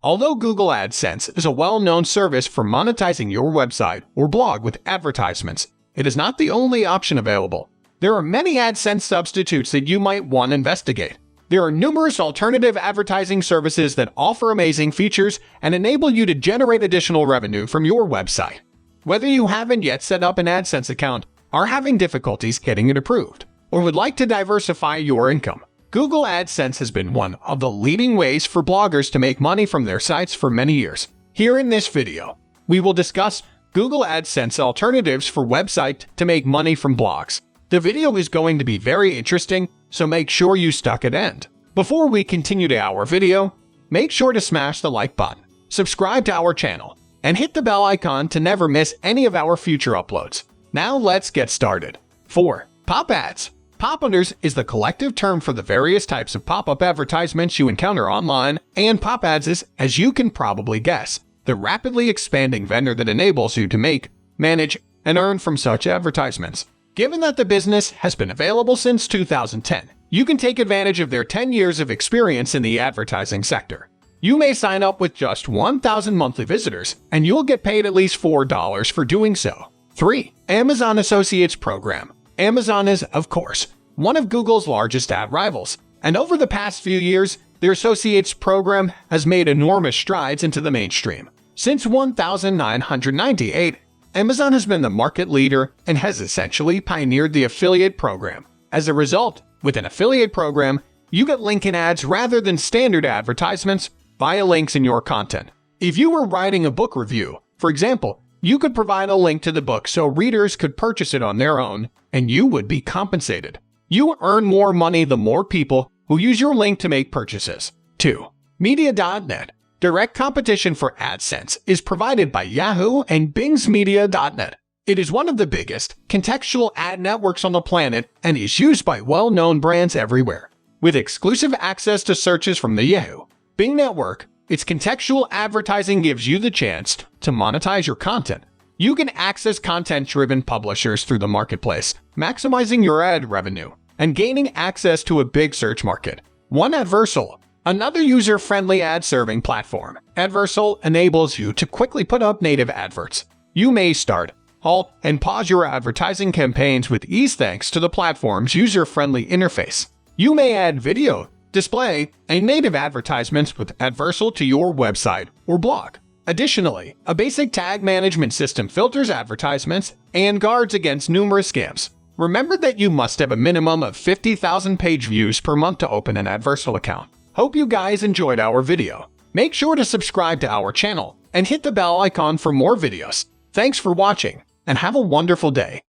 Although Google AdSense is a well-known service for monetizing your website or blog with advertisements, it is not the only option available. There are many AdSense substitutes that you might want to investigate. There are numerous alternative advertising services that offer amazing features and enable you to generate additional revenue from your website. Whether you haven't yet set up an AdSense account, are having difficulties getting it approved, or would like to diversify your income, Google AdSense has been one of the leading ways for bloggers to make money from their sites for many years. Here in this video, we will discuss Google AdSense alternatives for websites to make money from blogs. The video is going to be very interesting, so make sure you stuck at end. Before we continue to our video, make sure to smash the like button, subscribe to our channel, and hit the bell icon to never miss any of our future uploads. Now let's get started. 4. Pop ads. Pop-unders is the collective term for the various types of pop-up advertisements you encounter online, and pop ads is, as you can probably guess, the rapidly expanding vendor that enables you to make, manage, and earn from such advertisements. Given that the business has been available since 2010, you can take advantage of their 10 years of experience in the advertising sector. You may sign up with just 1,000 monthly visitors, and you'll get paid at least $4 for doing so. 3. Amazon Associates Program. Amazon is, of course, one of Google's largest ad rivals, and over the past few years, their Associates program has made enormous strides into the mainstream. Since 1998, Amazon has been the market leader and has essentially pioneered the affiliate program. As a result, with an affiliate program, you get link-in ads rather than standard advertisements via links in your content. If you were writing a book review, for example, you could provide a link to the book so readers could purchase it on their own, and you would be compensated. You earn more money the more people who use your link to make purchases. 2. Media.net. Direct competition for AdSense is provided by Yahoo and Bing's Media.net. It is one of the biggest contextual ad networks on the planet and is used by well-known brands everywhere. With exclusive access to searches from the Yahoo, Bing network, its contextual advertising gives you the chance to monetize your content. You can access content-driven publishers through the marketplace, maximizing your ad revenue, and gaining access to a big search market. 1. Adversal. Another user-friendly ad-serving platform. Adversal enables you to quickly put up native adverts. You may start, halt, and pause your advertising campaigns with ease thanks to the platform's user-friendly interface. You may add video, display, and native advertisements with Adversal to your website or blog. Additionally, a basic tag management system filters advertisements and guards against numerous scams. Remember that you must have a minimum of 50,000 page views per month to open an Adversal account. Hope you guys enjoyed our video. Make sure to subscribe to our channel and hit the bell icon for more videos. Thanks for watching, and have a wonderful day.